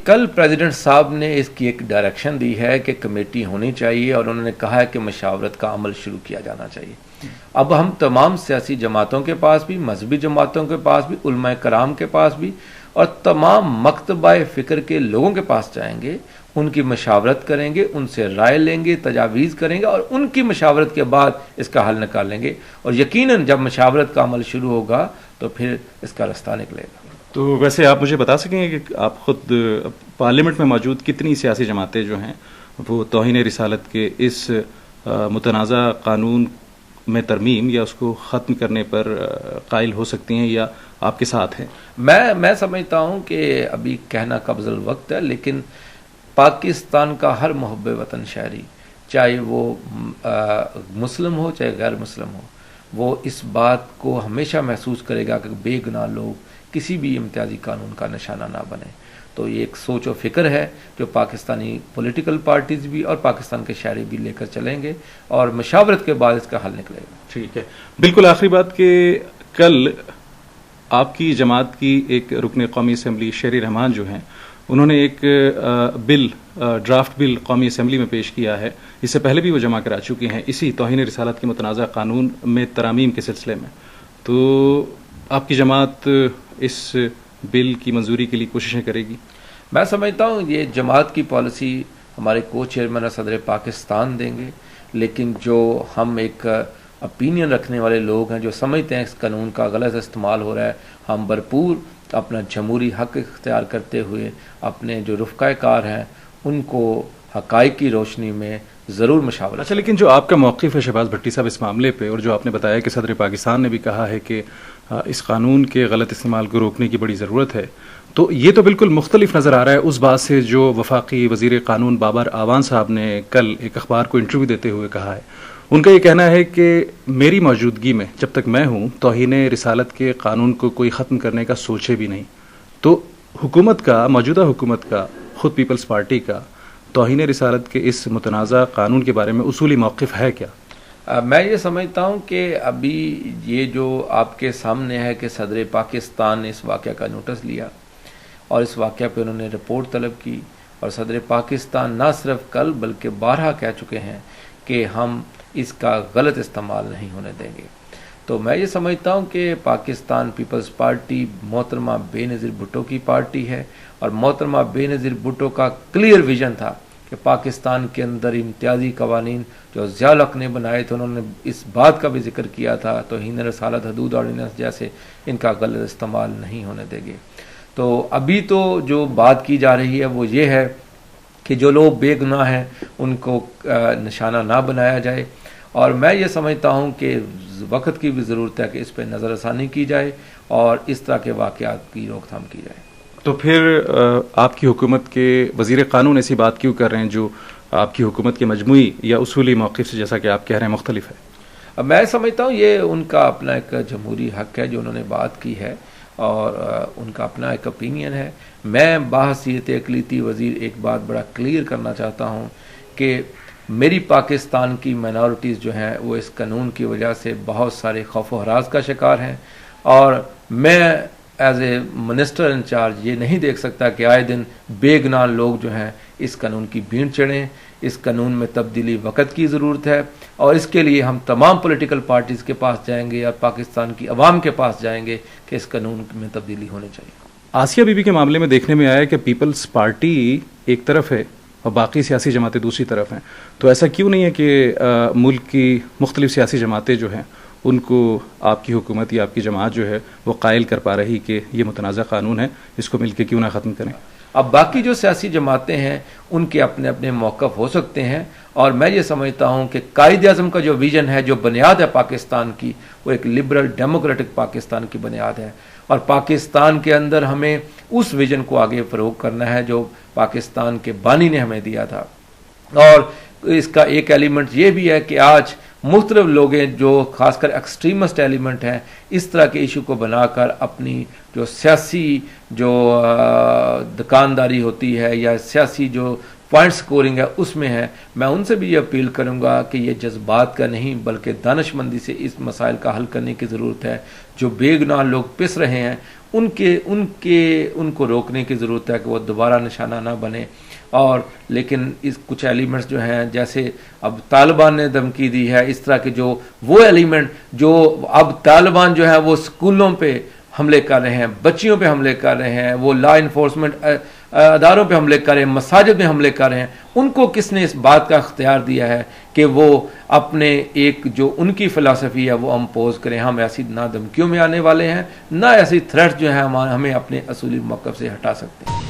कल प्रेसिडेंट साहब ने इसकी एक डायरेक्शन दी है कि कमेटी होनी चाहिए और उन्होंने कहा है कि मशावरत का अमल शुरू किया जाना चाहिए। अब हम तमाम सियासी जमातों के पास भी, मजहबी जमातों के पास भी, उलमाए कराम के पास भी और तमाम मकतबाए फ़िक्र के लोगों के पास जाएंगे, उनकी मशावरत करेंगे, उनसे राय लेंगे, तजावीज़ करेंगे और उनकी मशावरत के बाद इसका हल निकालेंगे। और यकीनन जब मशावरत का अमल शुरू होगा तो फिर इसका रास्ता निकलेगा। तो वैसे आप मुझे बता सकेंगे कि आप खुद पार्लियामेंट में मौजूद कितनी सियासी जमातें जो हैं वो तौहीन रिसालत के इस मुतनाज़ा कानून में तरमीम या उसको ख़त्म करने पर कायल हो सकती हैं या आपके साथ हैं? मैं समझता हूँ कि अभी कहना कब्ज़ल वक्त है, लेकिन पाकिस्तान का हर मुहब्बे वतन शहरी, चाहे वो मुस्लिम हो चाहे गैर मुस्लिम हो, वो इस बात को हमेशा महसूस करेगा कि बेगुनाह लोग किसी भी इम्तियाजी कानून का निशाना ना बने। तो ये एक सोच और फिक्र है जो पाकिस्तानी पॉलिटिकल पार्टीज भी और पाकिस्तान के शहरी भी लेकर चलेंगे और मशावरत के बाद इसका हल निकलेगा। ठीक है, बिल्कुल आखिरी बात कि कल आपकी जमात की एक रुकन कौमी असम्बली शेर रहमान जो हैं उन्होंने एक ड्राफ्ट बिल कौमी असम्बली में पेश किया है। इससे पहले भी वो जमा करा चुके हैं इसी तौहीन रिसालत के मुतनाज़ा कानून में तरामीम के सिलसिले में। तो आपकी जमात इस बिल की मंजूरी के लिए कोशिशें करेगी? मैं समझता हूँ ये जमात की पॉलिसी हमारे को चेयरमैन और सदर पाकिस्तान देंगे, लेकिन जो हम एक ओपिनियन रखने वाले लोग हैं जो समझते हैं इस कानून का गलत इस्तेमाल हो रहा है, हम भरपूर अपना जमहूरी हक इख्तियार करते हुए अपने जो रुफ़क़ाए कार हैं उनको हक़ाइक़ की रोशनी में ज़रूर मशावरा। अच्छा, लेकिन जो आपका मौक़िफ़ है शहबाज भट्टी साहब इस मामले पे, और जो आपने बताया कि सदर पाकिस्तान ने भी कहा है कि इस कानून के गलत इस्तेमाल को रोकने की बड़ी ज़रूरत है, तो ये तो बिल्कुल मुख्तलिफ नज़र आ रहा है उस बात से जो वफाकी वज़ीर क़ानून बाबर आवान साहब ने कल एक अखबार को इंटरव्यू देते हुए कहा है। उनका ये कहना है कि मेरी मौजूदगी में जब तक मैं हूँ तौहीन रिसालत के कानून को कोई ख़त्म करने का सोचे भी नहीं। तो हुकूमत का, मौजूदा हुकूमत का, ख़ुद पीपल्स पार्टी का तौहीन रिसालत के इस मुतनाज़ा कानून के बारे में उसूली मौक़िफ़ है क्या? मैं ये समझता हूँ कि अभी ये जो आपके सामने है कि सदर पाकिस्तान ने इस वाक़या का नोटिस लिया और इस वाक़या पे उन्होंने रिपोर्ट तलब की और सदर पाकिस्तान ना सिर्फ कल बल्कि 12 कह चुके हैं कि हम इसका गलत इस्तेमाल नहीं होने देंगे। तो मैं ये समझता हूँ कि पाकिस्तान पीपल्स पार्टी मोहतरमा बेनज़ीर भुट्टो की पार्टी है और मोहतरमा बेनज़ीर भुट्टो का क्लियर विजन था कि पाकिस्तान के अंदर इम्तियाजी कवानीन जो ज़िया हक़ ने बनाए थे, उन्होंने इस बात का भी जिक्र किया था तौहीन रिसालत हदूद ऑर्डिनेंस जैसे इनका गलत इस्तेमाल नहीं होने देंगे। तो अभी तो जो बात की जा रही है वो ये है कि जो लोग बेगुनाह हैं उनको निशाना ना बनाया जाए और मैं ये समझता हूँ कि वक्त की भी ज़रूरत है कि इस पर नज़रसानी की जाए और इस तरह के वाक़यात की रोकथाम की जाए। तो फिर आपकी हुकूमत के वज़ीर क़ानून ऐसी बात क्यों कर रहे हैं जो आपकी हुकूमत के मजमूई या उसूली मौक़िफ़ से, जैसा कि आप कह रहे हैं, मुख्तलिफ है? अब मैं समझता हूँ ये उनका अपना एक जमहूरी हक़ है जो उन्होंने बात की है और उनका अपना एक ओपिनियन है। मैं बाहसीयत अक़लियती वज़ीर एक बात बड़ा क्लियर करना चाहता हूँ कि मेरी पाकिस्तान की माइनॉरिटीज़ जो हैं वो इस कानून की वजह से बहुत सारे खौफ व हरास का शिकार हैं और मैं एज ए मिनिस्टर इंचार्ज ये नहीं देख सकता कि आए दिन बेगुनाह लोग जो हैं इस कानून की भीड़ चढ़ें। इस कानून में तब्दीली वक्त की ज़रूरत है और इसके लिए हम तमाम पॉलिटिकल पार्टीज़ के पास जाएंगे और पाकिस्तान की अवाम के पास जाएंगे कि इस कानून में तब्दीली होनी चाहिए। आसिया बीबी के मामले में देखने में आया कि पीपल्स पार्टी एक तरफ है और बाकी सियासी जमातें दूसरी तरफ हैं, तो ऐसा क्यों नहीं है कि मुल्क की मुख्तलिफ सियासी जमातें जो हैं उनको आपकी हुकूमत या आपकी जमात जो है वो कायल कर पा रही कि ये मुतनाज़ा कानून है, इसको मिलकर क्यों ना ख़त्म करें? अब बाकी जो सियासी जमातें हैं उनके अपने अपने मौक़िफ़ हो सकते हैं और मैं ये समझता हूँ कि कायद-ए-आज़म का जो विज़न है, जो बुनियाद है पाकिस्तान की, वो एक लिबरल डेमोक्रेटिक पाकिस्तान की बुनियाद है और पाकिस्तान के अंदर हमें उस विज़न को आगे फ़रोग़ करना है जो पाकिस्तान के बानी ने हमें दिया था। और इसका एक एलिमेंट ये भी है कि आज मुख्तलिफ लोग हैं जो खासकर एक्सट्रीमिस्ट एलिमेंट हैं इस तरह के इशू को बनाकर अपनी जो सियासी जो दुकानदारी होती है या सियासी जो पॉइंट स्कोरिंग है उसमें है। मैं उनसे भी ये अपील करूंगा कि ये जज्बात का नहीं बल्कि दानिशमंदी से इस मसाइल का हल करने की ज़रूरत है। जो बेगुनाह लोग पिस रहे हैं उनको रोकने की ज़रूरत है कि वो दोबारा निशाना ना बने। और लेकिन इस कुछ एलिमेंट्स जो हैं, जैसे अब तालिबान ने धमकी दी है, इस तरह के जो वो एलिमेंट जो अब तालिबान जो है वो स्कूलों पे हमले कर रहे हैं, बच्चियों पे हमले कर रहे हैं, वो लॉ इन्फोर्समेंट अदारों पे हमले कर रहे हैं, मसाजिद में हमले कर रहे हैं, उनको किसने इस बात का इख्तियार दिया है कि वो अपने एक जो उनकी फ़िलासफ़ी है वो अम्पोज करें। हम ऐसी ना धमकियों में आने वाले हैं, ना ऐसी थ्रेट जो है हमें अपने असूली मौक़िफ़ से हटा सकते हैं।